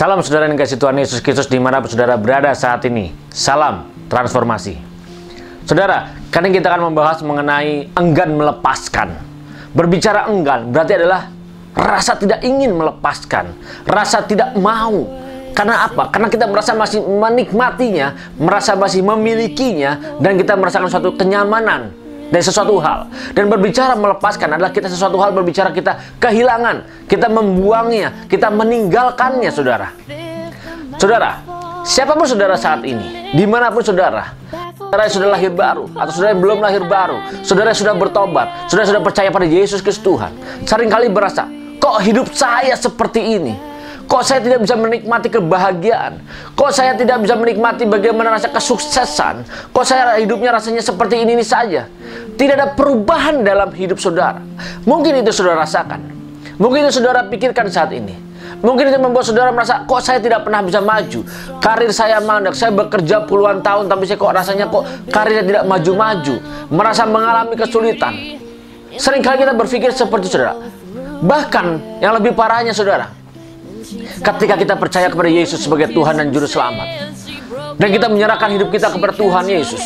Salam saudara yang dikasihi Tuhan Yesus Kristus dimanapun saudara berada saat ini. Salam transformasi. Saudara, kadang kita akan membahas mengenai enggan melepaskan. Berbicara enggan berarti adalah rasa tidak ingin melepaskan, rasa tidak mau. Karena apa? Karena kita merasa masih menikmatinya, merasa masih memilikinya, dan kita merasakan suatu kenyamanan dari sesuatu hal. Dan berbicara melepaskan adalah kita sesuatu hal berbicara kita kehilangan, kita membuangnya, kita meninggalkannya, saudara. Saudara, siapapun saudara saat ini, dimanapun saudara, saudara yang sudah lahir baru, atau saudara yang belum lahir baru, saudara yang sudah bertobat, saudara yang sudah percaya pada Yesus Kristus Tuhan, seringkali berasa, kok hidup saya seperti ini? Kok saya tidak bisa menikmati kebahagiaan? Kok saya tidak bisa menikmati bagaimana rasa kesuksesan? Kok saya hidupnya rasanya seperti ini saja? Tidak ada perubahan dalam hidup saudara. Mungkin itu saudara rasakan. Mungkin itu saudara pikirkan saat ini. Mungkin itu membuat saudara merasa, kok saya tidak pernah bisa maju? Karir saya mandek, saya bekerja puluhan tahun, tapi saya kok rasanya kok karirnya tidak maju-maju. Merasa mengalami kesulitan. Seringkali kita berpikir seperti itu, saudara. Bahkan yang lebih parahnya, saudara, ketika kita percaya kepada Yesus sebagai Tuhan dan Juru Selamat, dan kita menyerahkan hidup kita kepada Tuhan Yesus,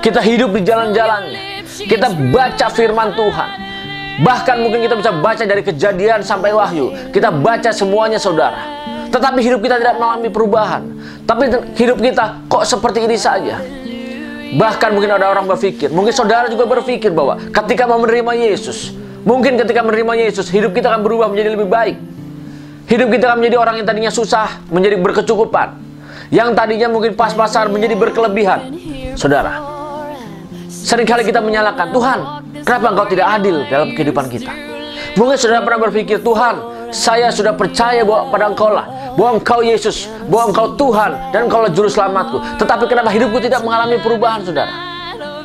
kita hidup di jalan-jalannya, kita baca firman Tuhan, bahkan mungkin kita bisa baca dari Kejadian sampai Wahyu, kita baca semuanya, saudara, tetapi hidup kita tidak mengalami perubahan. Tapi hidup kita kok seperti ini saja. Bahkan mungkin ada orang berpikir, mungkin saudara juga berpikir bahwa ketika mau menerima Yesus, mungkin ketika menerima Yesus, hidup kita akan berubah menjadi lebih baik. Hidup kita akan menjadi orang yang tadinya susah menjadi berkecukupan, yang tadinya mungkin pas-pasan menjadi berkelebihan. Saudara, seringkali kita menyalahkan Tuhan, kenapa Engkau tidak adil dalam kehidupan kita? Mungkin saudara pernah berpikir, Tuhan, saya sudah percaya bahwa pada Engkau lah, bahwa Engkau Yesus, bahwa Engkau Tuhan, dan Engkau Juru Selamatku. Tetapi kenapa hidupku tidak mengalami perubahan, saudara?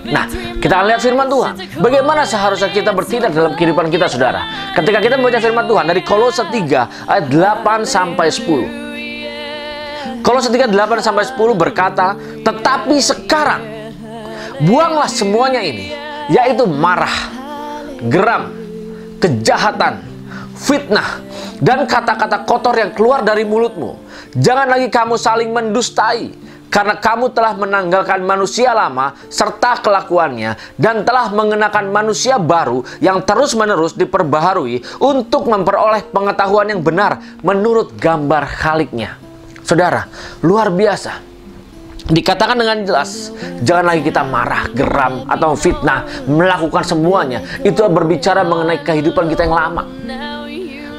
Nah, kita akan lihat firman Tuhan. Bagaimana seharusnya kita bertindak dalam kehidupan kita, saudara, ketika kita membaca firman Tuhan dari Kolose 3 ayat 8 sampai 10. Kolose 3 8 sampai 10 berkata, "Tetapi sekarang buanglah semuanya ini, yaitu marah, geram, kejahatan, fitnah, dan kata-kata kotor yang keluar dari mulutmu. Jangan lagi kamu saling mendustai, karena kamu telah menanggalkan manusia lama serta kelakuannya, dan telah mengenakan manusia baru yang terus-menerus diperbaharui untuk memperoleh pengetahuan yang benar menurut gambar Khaliknya." Saudara, luar biasa. Dikatakan dengan jelas, jangan lagi kita marah, geram, atau fitnah, melakukan semuanya. Itu berbicara mengenai kehidupan kita yang lama.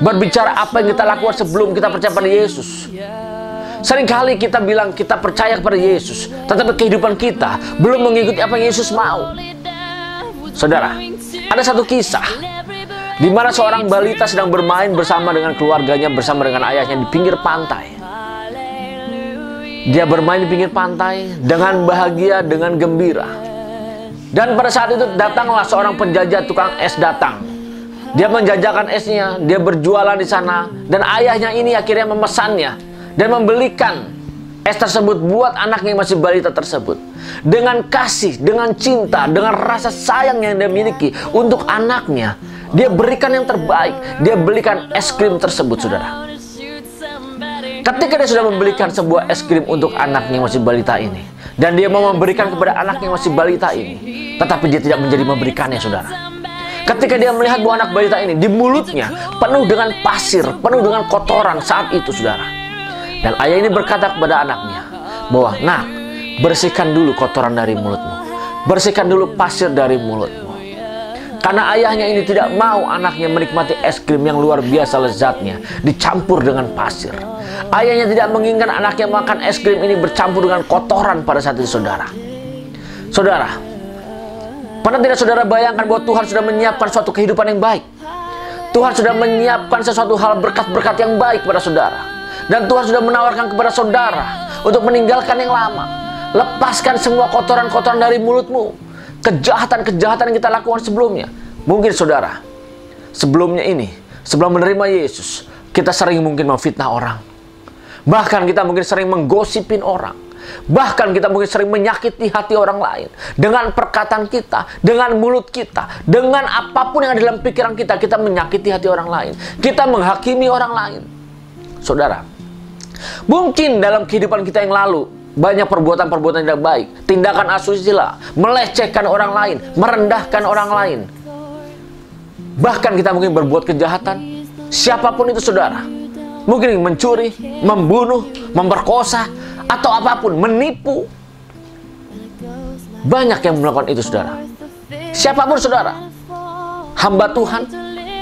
Berbicara apa yang kita lakukan sebelum kita percaya pada Yesus. Seringkali kita bilang kita percaya kepada Yesus, tetapi kehidupan kita belum mengikuti apa yang Yesus mau. Saudara, ada satu kisah di mana seorang balita sedang bermain bersama dengan keluarganya, bersama dengan ayahnya di pinggir pantai. Dia bermain di pinggir pantai dengan bahagia, dengan gembira. Dan pada saat itu datanglah seorang penjajah tukang es datang. Dia menjajakan esnya, dia berjualan di sana, dan ayahnya ini akhirnya memesannya dan membelikan es tersebut buat anaknya yang masih balita tersebut. Dengan kasih, dengan cinta, dengan rasa sayang yang dia miliki untuk anaknya, dia berikan yang terbaik. Dia belikan es krim tersebut, saudara. Ketika dia sudah membelikan sebuah es krim untuk anaknya yang masih balita ini, dan dia mau memberikan kepada anaknya yang masih balita ini, tetapi dia tidak menjadi memberikannya, saudara. Ketika dia melihat bahwa anak balita ini di mulutnya penuh dengan pasir, penuh dengan kotoran saat itu, saudara. Dan ayah ini berkata kepada anaknya bahwa, "Nak, bersihkan dulu kotoran dari mulutmu. Bersihkan dulu pasir dari mulutmu." Karena ayahnya ini tidak mau anaknya menikmati es krim yang luar biasa lezatnya dicampur dengan pasir. Ayahnya tidak menginginkan anaknya makan es krim ini bercampur dengan kotoran pada saat itu, saudara. Saudara, pernah tidak saudara bayangkan bahwa Tuhan sudah menyiapkan suatu kehidupan yang baik? Tuhan sudah menyiapkan sesuatu hal berkat-berkat yang baik pada saudara. Dan Tuhan sudah menawarkan kepada saudara untuk meninggalkan yang lama. Lepaskan semua kotoran-kotoran dari mulutmu. Kejahatan-kejahatan yang kita lakukan sebelumnya. Mungkin saudara, sebelumnya ini, sebelum menerima Yesus, kita sering mungkin memfitnah orang. Bahkan kita mungkin sering menggosipin orang. Bahkan kita mungkin sering menyakiti hati orang lain. Dengan perkataan kita, dengan mulut kita, dengan apapun yang ada dalam pikiran kita, kita menyakiti hati orang lain. Kita menghakimi orang lain. Saudara, Mungkin dalam kehidupan kita yang lalu banyak perbuatan-perbuatan tidak baik, tindakan asusila, melecehkan orang lain, merendahkan orang lain. Bahkan kita mungkin berbuat kejahatan, siapapun itu saudara. Mungkin mencuri, membunuh, memperkosa, atau apapun, menipu. Banyak yang melakukan itu saudara. Siapapun saudara, hamba Tuhan,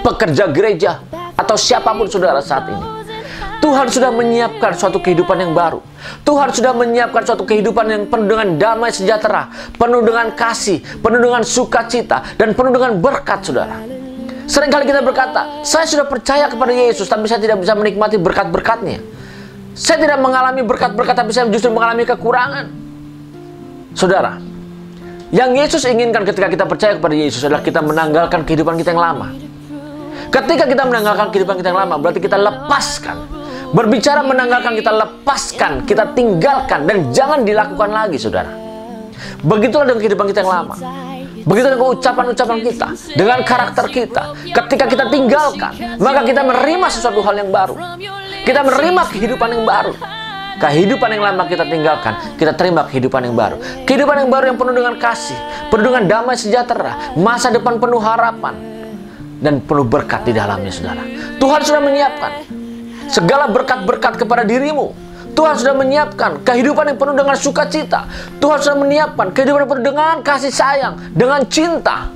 pekerja gereja, atau siapapun saudara saat ini, Tuhan sudah menyiapkan suatu kehidupan yang baru. Tuhan sudah menyiapkan suatu kehidupan yang penuh dengan damai sejahtera, penuh dengan kasih, penuh dengan sukacita, dan penuh dengan berkat saudara. Seringkali kita berkata, saya sudah percaya kepada Yesus, tapi saya tidak bisa menikmati berkat-berkatnya. Saya tidak mengalami berkat-berkat, tapi saya justru mengalami kekurangan. Saudara, yang Yesus inginkan ketika kita percaya kepada Yesus adalah kita menanggalkan kehidupan kita yang lama. Ketika kita menanggalkan kehidupan kita yang lama, berarti kita lepaskan. Berbicara menanggalkan, kita lepaskan, kita tinggalkan, dan jangan dilakukan lagi, saudara. Begitulah dengan kehidupan kita yang lama. Begitu dengan ucapan-ucapan kita, dengan karakter kita. Ketika kita tinggalkan, maka kita menerima sesuatu hal yang baru. Kita menerima kehidupan yang baru. Kehidupan yang lama kita tinggalkan, kita terima kehidupan yang baru. Kehidupan yang baru yang penuh dengan kasih, penuh dengan damai sejahtera, masa depan penuh harapan, dan penuh berkat di dalamnya, saudara. Tuhan sudah menyiapkan segala berkat-berkat kepada dirimu. Tuhan sudah menyiapkan kehidupan yang penuh dengan sukacita. Tuhan sudah menyiapkan kehidupan yang penuh dengan kasih sayang, dengan cinta.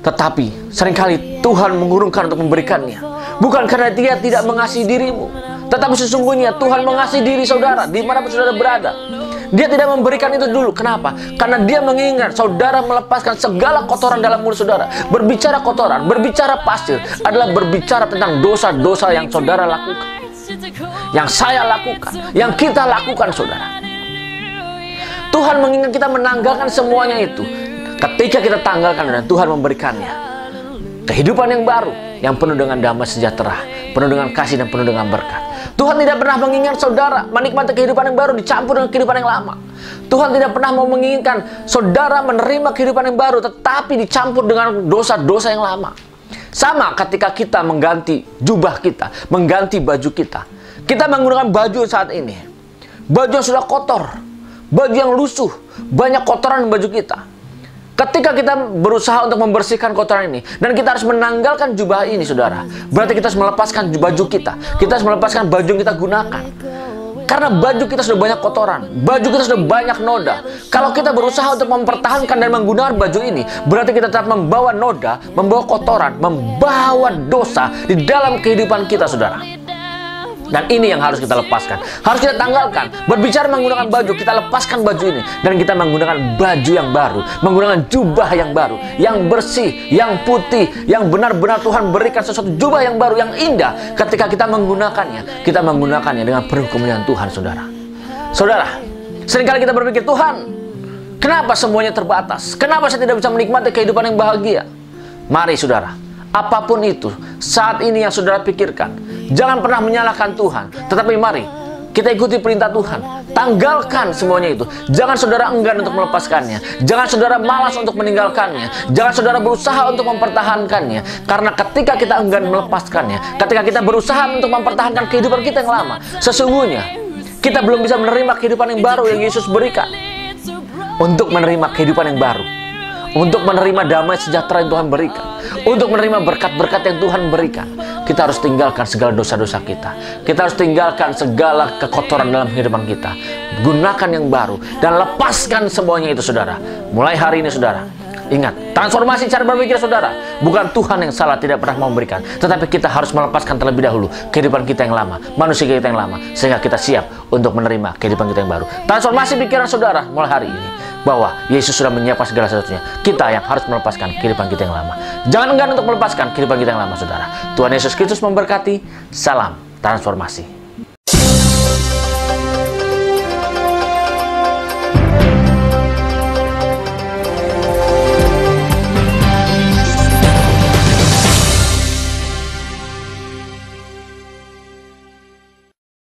Tetapi seringkali Tuhan mengurungkan untuk memberikannya. Bukan karena Dia tidak mengasihi dirimu, tetapi sesungguhnya Tuhan mengasihi diri saudara dimanapun saudara berada. Dia tidak memberikan itu dulu. Kenapa? Karena Dia mengingat saudara melepaskan segala kotoran dalam mulut saudara. Berbicara kotoran, berbicara pasir adalah berbicara tentang dosa-dosa yang saudara lakukan, yang saya lakukan, yang kita lakukan, saudara. Tuhan mengingat kita menanggalkan semuanya itu. Ketika kita tanggalkan, dan Tuhan memberikannya kehidupan yang baru, yang penuh dengan damai sejahtera, penuh dengan kasih, dan penuh dengan berkat. Tuhan tidak pernah mengingat saudara menikmati kehidupan yang baru dicampur dengan kehidupan yang lama. Tuhan tidak pernah mau menginginkan saudara menerima kehidupan yang baru, tetapi dicampur dengan dosa-dosa yang lama. Sama ketika kita mengganti jubah kita, mengganti baju kita. Kita menggunakan baju saat ini, baju yang sudah kotor, baju yang lusuh, banyak kotoran di baju kita. Ketika kita berusaha untuk membersihkan kotoran ini, dan kita harus menanggalkan jubah ini, saudara, berarti kita harus melepaskan baju kita. Kita harus melepaskan baju yang kita gunakan. Karena baju kita sudah banyak kotoran, baju kita sudah banyak noda. Kalau kita berusaha untuk mempertahankan dan menggunakan baju ini, berarti kita tetap membawa noda, membawa kotoran, membawa dosa di dalam kehidupan kita, saudara. Dan ini yang harus kita lepaskan, harus kita tanggalkan. Berbicara menggunakan baju, kita lepaskan baju ini, dan kita menggunakan baju yang baru, menggunakan jubah yang baru, yang bersih, yang putih, yang benar-benar Tuhan berikan sesuatu jubah yang baru, yang indah. Ketika kita menggunakannya dengan penuh kemuliaan Tuhan, saudara. Saudara, seringkali kita berpikir, Tuhan, kenapa semuanya terbatas? Kenapa saya tidak bisa menikmati kehidupan yang bahagia? Mari, saudara, apapun itu saat ini yang saudara pikirkan, jangan pernah menyalahkan Tuhan, tetapi mari kita ikuti perintah Tuhan. Tanggalkan semuanya itu. Jangan saudara enggan untuk melepaskannya. Jangan saudara malas untuk meninggalkannya. Jangan saudara berusaha untuk mempertahankannya. Karena ketika kita enggan melepaskannya, ketika kita berusaha untuk mempertahankan kehidupan kita yang lama, sesungguhnya kita belum bisa menerima kehidupan yang baru yang Yesus berikan. Untuk menerima kehidupan yang baru, untuk menerima damai sejahtera yang Tuhan berikan, untuk menerima berkat-berkat yang Tuhan berikan, kita harus tinggalkan segala dosa-dosa kita. Kita harus tinggalkan segala kekotoran dalam kehidupan kita. Gunakan yang baru dan lepaskan semuanya itu, saudara. Mulai hari ini, saudara, ingat, transformasi cara berpikir saudara. Bukan Tuhan yang salah tidak pernah memberikan, tetapi kita harus melepaskan terlebih dahulu kehidupan kita yang lama, manusia kita yang lama, sehingga kita siap untuk menerima kehidupan kita yang baru. Transformasi pikiran saudara mulai hari ini, bahwa Yesus sudah menyiapkan segala sesuatunya. Kita yang harus melepaskan kehidupan kita yang lama. Jangan enggan untuk melepaskan kehidupan kita yang lama, saudara. Tuhan Yesus Kristus memberkati. Salam transformasi.